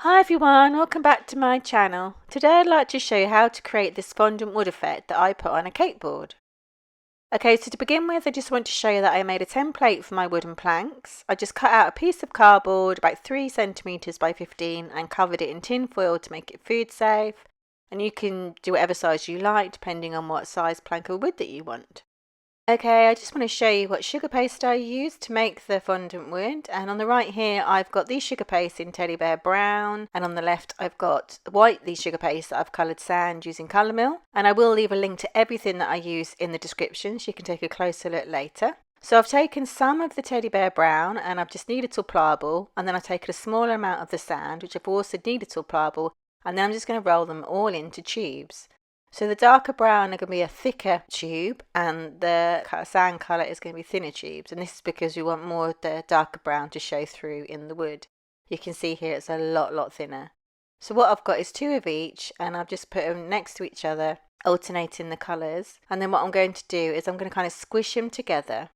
Hi everyone, welcome back to my channel. Today I'd like to show you how to create this fondant wood effect that I put on a cake board. Okay, so to begin with I just want to show you that I made a template for my wooden planks. I just cut out a piece of cardboard about 3 centimeters by 15 and covered it in tin foil to make it food safe. And you can do whatever size you like depending on what size plank of wood that you want. Okay, I just want to show you what sugar paste I used to make the fondant wood, and on the right here I've got the sugar paste in Teddy Bear Brown, and on the left I've got white sugar paste that I've coloured sand using Colour Mill, and I will leave a link to everything that I use in the description so you can take a closer look later. So I've taken some of the Teddy Bear Brown and I've just kneaded till pliable, and then I've taken a smaller amount of the sand which I've also kneaded till pliable, and then I'm just going to roll them all into tubes. So the darker brown are going to be a thicker tube and the sand colour is going to be thinner tubes, and this is because we want more of the darker brown to show through in the wood. You can see here it's a lot thinner. So what I've got is 2 of each and I've just put them next to each other, alternating the colours, and then what I'm going to do is I'm going to kind of squish them together.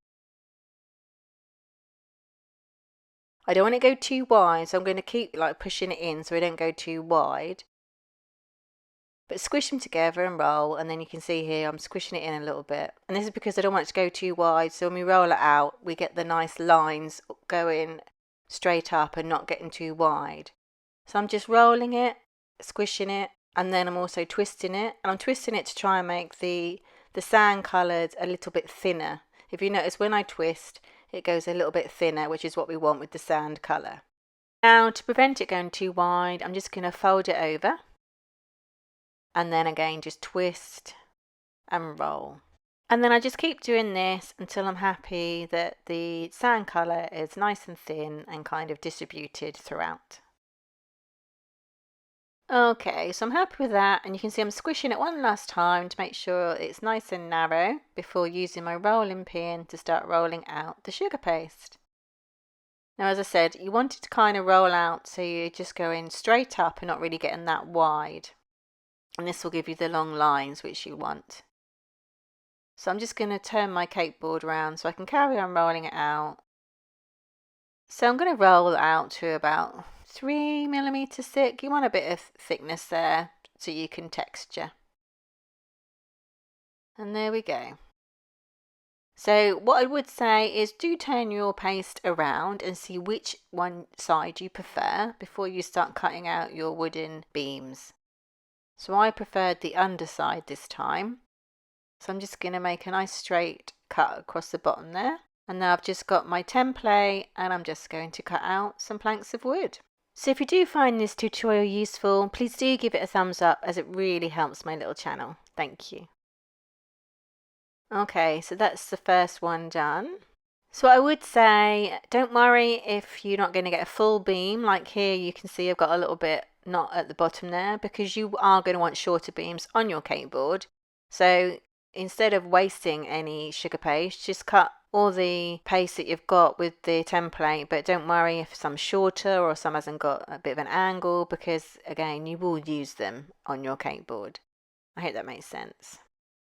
I don't want it to go too wide, so I'm going to keep pushing it in so we don't go too wide. But squish them together and roll, and then you can see here I'm squishing it in a little bit, and this is because I don't want it to go too wide, so when we roll it out we get the nice lines going straight up and not getting too wide. So I'm just rolling it, squishing it, and then I'm also twisting it, and I'm twisting it to try and make the sand coloured a little bit thinner. If you notice, when I twist it goes a little bit thinner, which is what we want with the sand colour. Now to prevent it going too wide I'm just going to fold it over, and then again just twist and roll, and then I just keep doing this until I'm happy that the sand colour is nice and thin and kind of distributed throughout. Okay, so I'm happy with that, and you can see I'm squishing it one last time to make sure it's nice and narrow before using my rolling pin to start rolling out the sugar paste. Now as I said, you want it to kind of roll out so you're just going straight up and not really getting that wide. And this will give you the long lines which you want. So I'm just going to turn my cake board around so I can carry on rolling it out. So I'm going to roll it out to about 3mm thick. You want a bit of thickness there so you can texture. And there we go. So what I would say is do turn your paste around and see which one side you prefer before you start cutting out your wooden beams. So I preferred the underside this time. So I'm just going to make a nice straight cut across the bottom there. And now I've just got my template and I'm just going to cut out some planks of wood. So if you do find this tutorial useful, please do give it a thumbs up as it really helps my little channel. Thank you. Okay, so that's the first one done. So I would say don't worry if you're not going to get a full beam. Like here you can see I've got a little bit not at the bottom there, because you are going to want shorter beams on your cake board. So instead of wasting any sugar paste, just cut all the paste that you've got with the template, but don't worry if some's shorter or some hasn't got a bit of an angle, because again you will use them on your cake board. I hope that makes sense.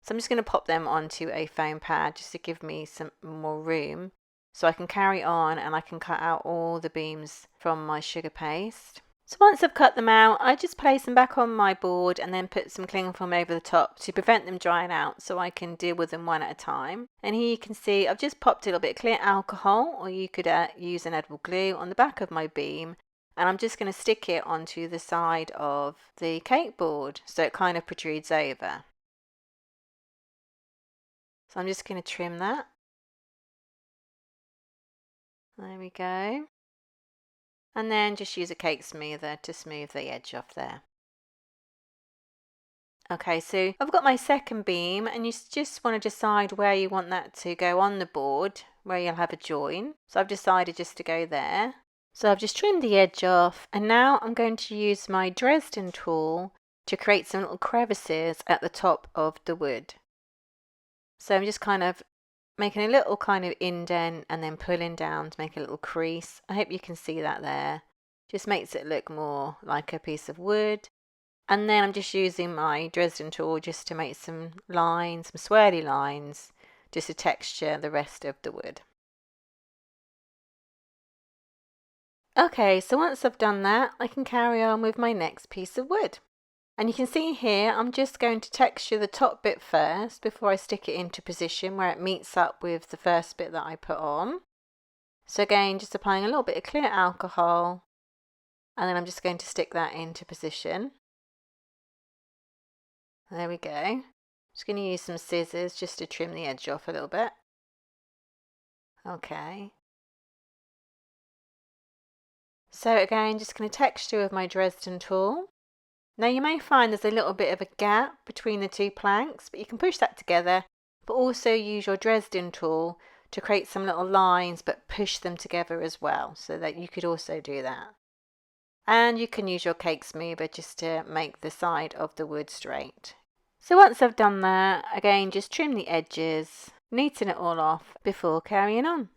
So I'm just going to pop them onto a foam pad just to give me some more room so I can carry on and I can cut out all the beams from my sugar paste. So once I've cut them out, I just place them back on my board and then put some cling film over the top to prevent them drying out so I can deal with them one at a time. And here you can see I've just popped a little bit of clear alcohol, or you could use an edible glue, on the back of my beam, and I'm just going to stick it onto the side of the cake board so it kind of protrudes over. So I'm just going to trim that. There we go. And then just use a cake smoother to smooth the edge off there. Okay, so I've got my second beam, and you just want to decide where you want that to go on the board, where you'll have a join. So I've decided just to go there. So I've just trimmed the edge off, and now I'm going to use my Dresden tool to create some little crevices at the top of the wood. So I'm just kind of making a little kind of indent and then pulling down to make a little crease. I hope you can see that there. Just makes it look more like a piece of wood. And then I'm just using my Dresden tool just to make some lines, some swirly lines, just to texture the rest of the wood. Okay, so once I've done that, I can carry on with my next piece of wood. And you can see here, I'm just going to texture the top bit first before I stick it into position where it meets up with the first bit that I put on. So again, just applying a little bit of clear alcohol, and then I'm just going to stick that into position. There we go. I'm just going to use some scissors just to trim the edge off a little bit. Okay. So again, just going to texture with my Dresden tool. Now you may find there's a little bit of a gap between the two planks, but you can push that together, but also use your Dresden tool to create some little lines, but push them together as well, so that you could also do that. And you can use your cake smoother just to make the side of the wood straight. So once I've done that, again, just trim the edges, neaten it all off before carrying on.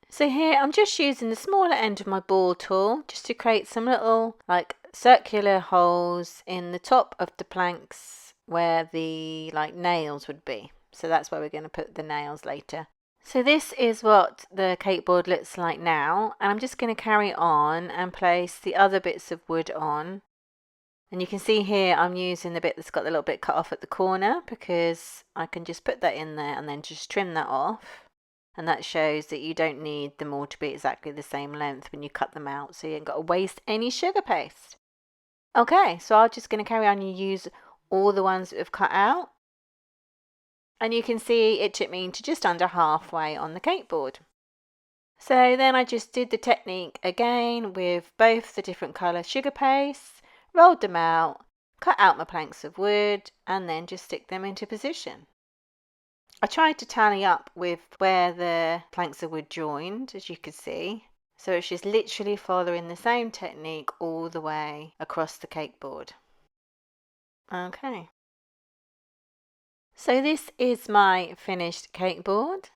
So here I'm just using the smaller end of my ball tool just to create some little circular holes in the top of the planks where the nails would be. So that's where we're going to put the nails later. So this is what the cake board looks like now, and I'm just going to carry on and place the other bits of wood on. And you can see here I'm using the bit that's got the little bit cut off at the corner because I can just put that in there and then just trim that off. And that shows that you don't need them all to be exactly the same length when you cut them out, so you ain't got to waste any sugar paste. Okay, so I'm just going to carry on and use all the ones that we've cut out. And you can see it took me to just under halfway on the cake board. So then I just did the technique again with both the different colour sugar pastes, rolled them out, cut out my planks of wood, and then just stick them into position. I tried to tally up with where the planks of wood joined, as you can see. So it's just literally following the same technique all the way across the cake board. Okay. So this is my finished cake board.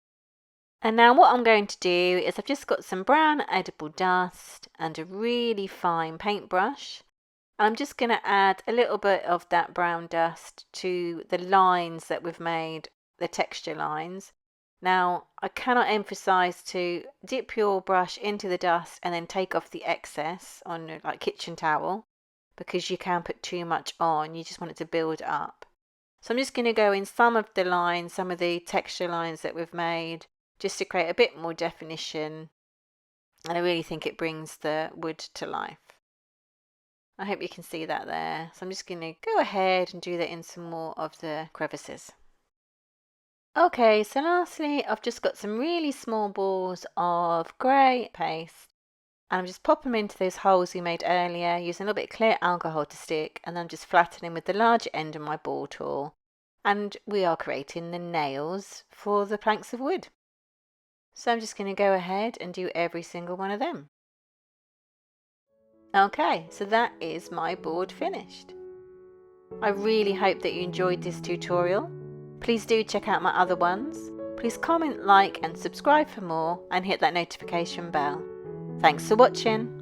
And now what I'm going to do is I've just got some brown edible dust and a really fine paintbrush. I'm just going to add a little bit of that brown dust to the lines that we've made, the texture lines. Now I cannot emphasize to dip your brush into the dust and then take off the excess on a kitchen towel, because you can put too much on. You just want it to build up. So I'm just going to go in some of the lines, some of the texture lines that we've made, just to create a bit more definition, and I really think it brings the wood to life. I hope you can see that there. So I'm just going to go ahead and do that in some more of the crevices. Okay, so lastly I've just got some really small balls of grey paste, and I'm just popping them into those holes we made earlier using a little bit of clear alcohol to stick, and then I'm just flattening with the larger end of my ball tool, and we are creating the nails for the planks of wood. So I'm just going to go ahead and do every single one of them. Okay, so that is my board finished. I really hope that you enjoyed this tutorial. Please do check out my other ones. Please comment, like and subscribe for more, and hit that notification bell. Thanks for watching.